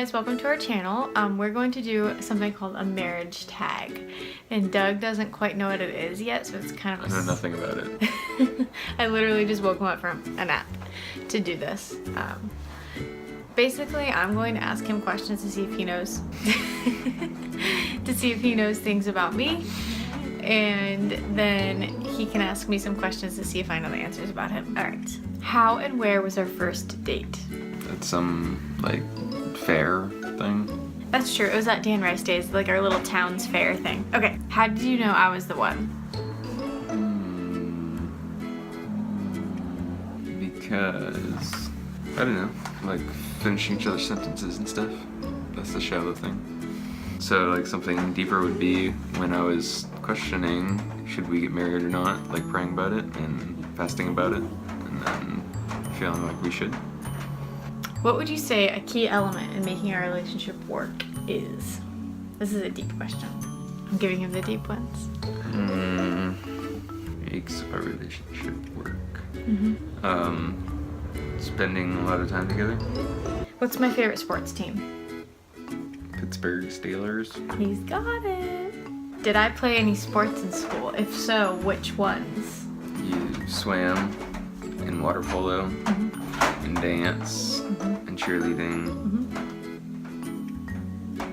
guys, welcome to our channel. We're going to do something called a marriage tag, and Doug doesn't quite know what it is yet, so it's kind of I know nothing about it. I literally just woke him up from a nap to do this. Basically, I'm going to ask him questions to see if he knows things about me, and then he can ask me some questions to see if I know the answers about him. All right. How and where was our first date? It's some like fair thing. That's true. It was at Dan Rice Days, like our little town's fair thing. Okay. How did you know I was the one? Because I don't know, like finishing each other's sentences and stuff. That's the shallow thing. So like something deeper would be when I was questioning should we get married or not, like praying about it and fasting about it, and then feeling like we should. What would you say a key element in making our relationship work is? This is a deep question. I'm giving him the deep ones. Makes our relationship work. Mm-hmm. Spending a lot of time together. What's my favorite sports team? Pittsburgh Steelers. He's got it. Did I play any sports in school? If so, which ones? You swam in water polo, and dance, and cheerleading,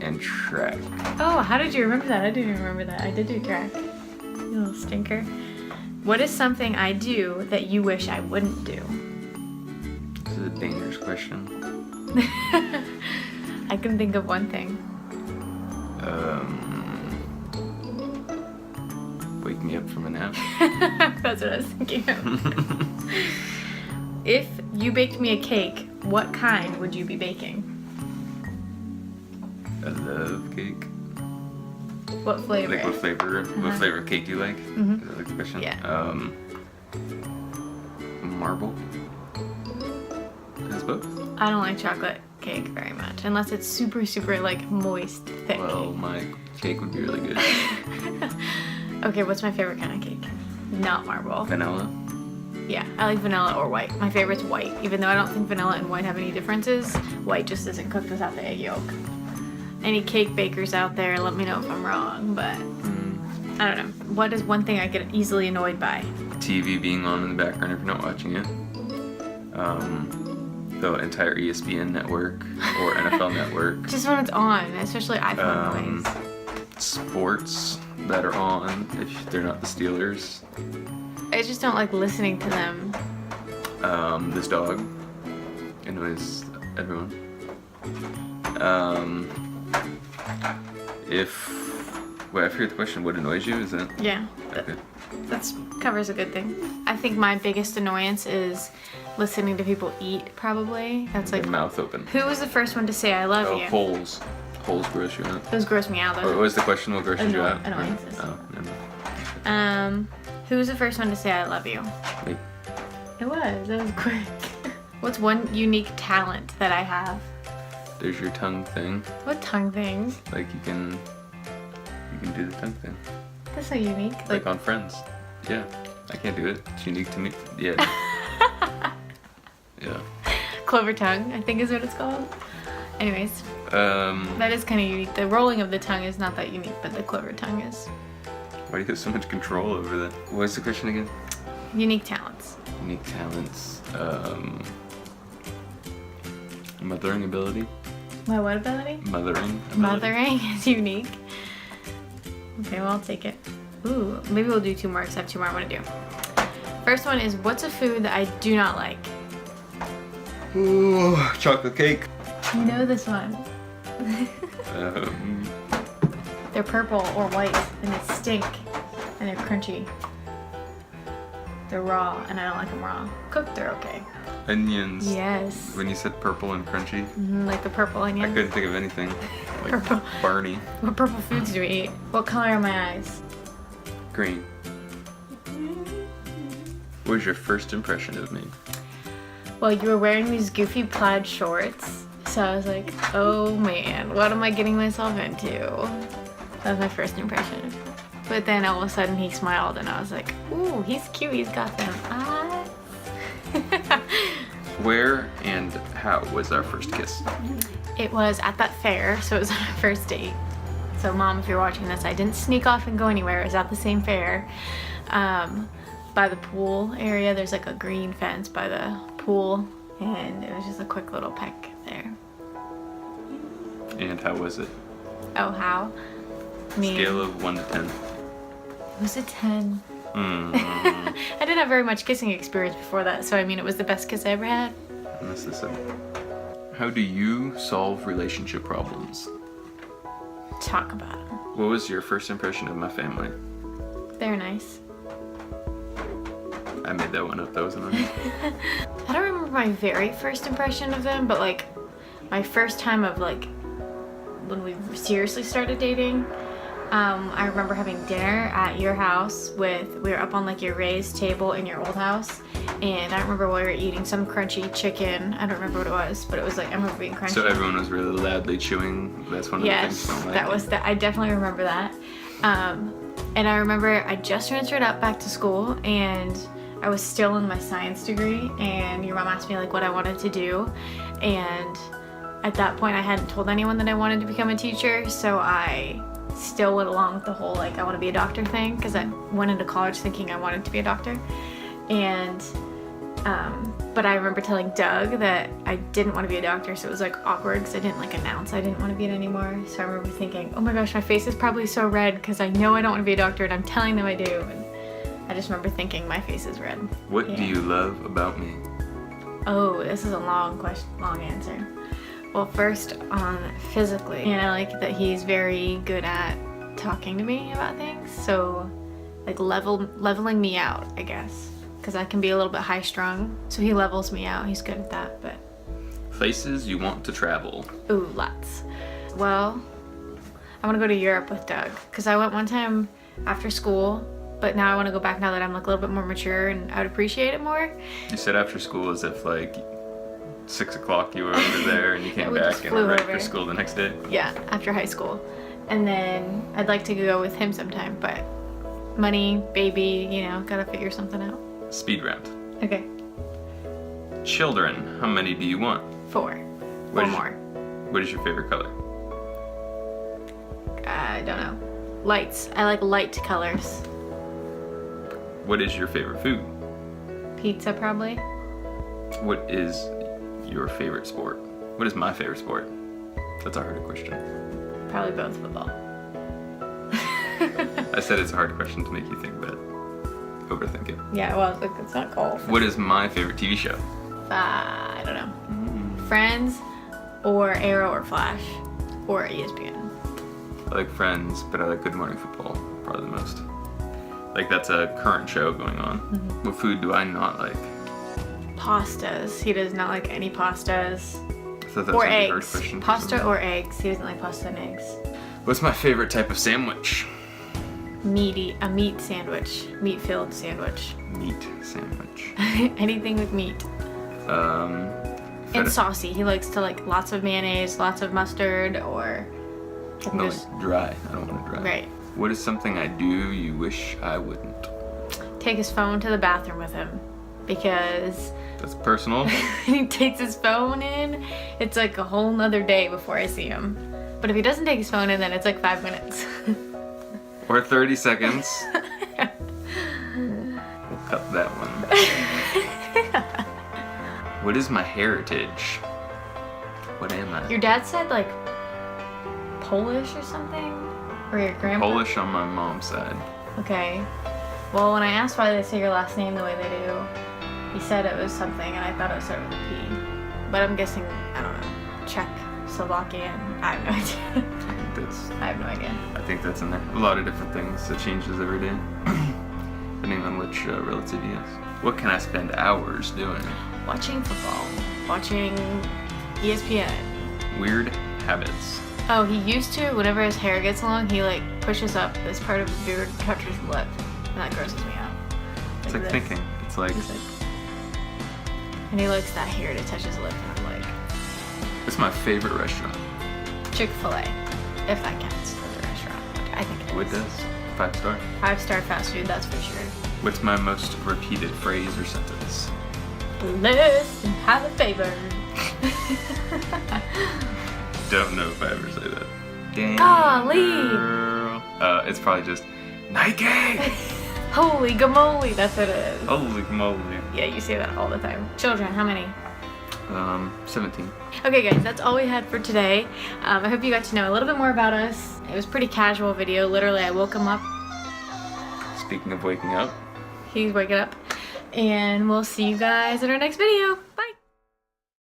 and track. Oh, how did you remember that? I didn't even remember that. I did do track. You little stinker. What is something I do that you wish I wouldn't do? This is a dangerous question. I can think of one thing. Wake me up from a nap. That's what I was thinking of. If you baked me a cake, what kind would you be baking? I love cake. What flavor? Like what flavor? What flavor of cake do you like? Is that like the question? Yeah. Marble. Has both. I don't like chocolate cake very much, unless it's super, super like moist, thick. Well, my cake would be really good. Okay, what's my favorite kind of cake? Not marble. Vanilla. Yeah, I like vanilla or white. My favorite's white, even though I don't think vanilla and white have any differences. White just isn't cooked without the egg yolk. Any cake bakers out there, let me know if I'm wrong, but I don't know. What is one thing I get easily annoyed by? TV being on in the background if you're not watching it. The entire ESPN network or NFL network. Just when it's on, especially iPhone noise. Sports that are on if they're not the Steelers. I just don't like listening to them. This dog annoys everyone. I forget the question. What annoys you? Is that? Yeah. Okay. That covers a good thing. I think my biggest annoyance is listening to people eat, probably. That's like... Their mouth open. Who was the first one to say I love you? Holes. Holes gross you out. Those gross me out. Or what was the question? What grosses you out? Annoyances. Oh, never mind. Who was the first one to say I love you? Me. It was. That was quick. What's one unique talent that I have? There's your tongue thing. What tongue thing? Like you can do the tongue thing. That's so unique. Like on Friends. Yeah. I can't do it. It's unique to me. Yeah. Yeah. Clover tongue, I think is what it's called. Anyways. That is kind of unique. The rolling of the tongue is not that unique, but the clover tongue is. Why do you have so much control over that? What was the question again? Unique talents. Unique talents. Mothering ability. My what ability? Mothering ability. Mothering is unique. Okay, well, I'll take it. Ooh, maybe we'll do two more, because I have two more I want to do. First one is, what's a food that I do not like? Ooh, chocolate cake. You know this one. They're purple or white, and they stink, and they're crunchy. They're raw, and I don't like them raw. Cooked, they're okay. Onions. Yes. When you said purple and crunchy, Like the purple onion. I couldn't think of anything. Like Purple. Barney. What purple foods do we eat? What color are my eyes? Green. What was your first impression of me? Well, you were wearing these goofy plaid shorts, so I was like, oh man, what am I getting myself into? That was my first impression. But then all of a sudden he smiled and I was like, ooh, he's cute, he's got them eyes. Where and how was our first kiss? It was at that fair, so it was on our first date. So Mom, if you're watching this, I didn't sneak off and go anywhere. It was at the same fair. By the pool area, there's like a green fence by the pool, and it was just a quick little peck there. And how was it? Oh, how? I mean, Scale of 1 to 10. it was a 10. I didn't have very much kissing experience before that, so I mean, it was the best kiss I ever had. That's the same. How do you solve relationship problems? Talk about it. What was your first impression of my family? They're nice. I made that one up. That wasn't on me. I don't remember my very first impression of them, but like my first time of like when we seriously started dating, I remember having dinner at your house we were up on like your raised table in your old house, and I remember we were eating some crunchy chicken. I don't remember what it was, but it was like, I remember being crunchy. So everyone was really loudly chewing. That's one of the things I don't like. That was I definitely remember that. And I remember I just transferred up back to school, and I was still in my science degree, and your mom asked me like what I wanted to do, and at that point I hadn't told anyone that I wanted to become a teacher, so I still went along with the whole like I want to be a doctor thing, because I went into college thinking I wanted to be a doctor. And but I remember telling Doug that I didn't want to be a doctor, so it was like awkward because I didn't like announce I didn't want to be it anymore. So I remember thinking, oh my gosh, my face is probably so red because I know I don't want to be a doctor and I'm telling them I do. And I just remember thinking my face is red. What do you love about me? Oh, this is a long answer. Well, first on physically, and I like that he's very good at talking to me about things. So like leveling me out, I guess, because I can be a little bit high strung. So he levels me out. He's good at that. But Places you want to travel? ooh, lots. Well, I want to go to Europe with Doug because I went one time after school, but now I want to go back now that I'm like a little bit more mature and I would appreciate it more. You said after school as if like 6 o'clock you were over there and you came we back just and flew were ready over. for school the next day. Yeah, after high school. And then I'd like to go with him sometime, but money, baby, you know, gotta figure something out. Speed round. Okay, Children, how many do you want? 4. What Or is- more. What is your favorite color? I don't know. Lights. I like light colors. What is your favorite food? Pizza, probably. What is your favorite sport? What is my favorite sport? That's a harder question. Probably both football. I said it's a hard question to make you think, but overthink it. Yeah, well, it's not golf. What is my favorite TV show? I don't know. Friends, or Arrow, or Flash, or ESPN. I like Friends, but I like Good Morning Football probably the most. Like that's a current show going on. What food do I not like? Pastas. He does not like any pastas. I thought that was Or a hard eggs. question. Pasta or eggs. He doesn't like pasta and eggs. What's my favorite type of sandwich? A meat sandwich. Meat-filled sandwich. Meat sandwich. Anything with meat. And feta- saucy. He likes to like lots of mayonnaise, lots of mustard, or No, just like dry. I don't want it dry. right. What is something I do you wish I wouldn't? Take his phone to the bathroom with him, because That's personal. he takes his phone in, it's like a whole nother day before I see him. But if he doesn't take his phone in, then it's like 5 minutes. Or 30 seconds. We'll cut that one. What is my heritage? What am I? Your dad said like Polish or something? Or your grandpa? Polish on my mom's side. Okay. Well, when I asked why they say your last name the way they do, he said it was something, and I thought it started with a P. But I'm guessing, I don't know, Czech, Slovakian. I have no idea. I have no idea. I think that's in there. A lot of different things. It changes every day, depending on which relative he is. What can I spend hours doing? Watching football. Watching ESPN. Weird habits. Oh, he used to, whenever his hair gets long, he like pushes up this part of his beard, touches his lip, and that grosses me out. It's like this. thinking. It's like, He's like, and he likes that hair to touch his lip, and I'm like, it's my favorite restaurant. Chick-fil-A, if that counts as a restaurant. I think it is. What does? 5-star. 5-star fast food, that's for sure. What's my most repeated phrase or sentence? bless and highly favored. Don't know if I ever say that. Damn. Golly. It's probably just Nike. Holy gamoly, that's what it is. Holy moly. Yeah, you say that all the time. Children, how many? 17. Okay guys, that's all we had for today. I hope you got to know a little bit more about us. It was a pretty casual video. Literally, I woke him up. Speaking of waking up. He's waking up. And we'll see you guys in our next video.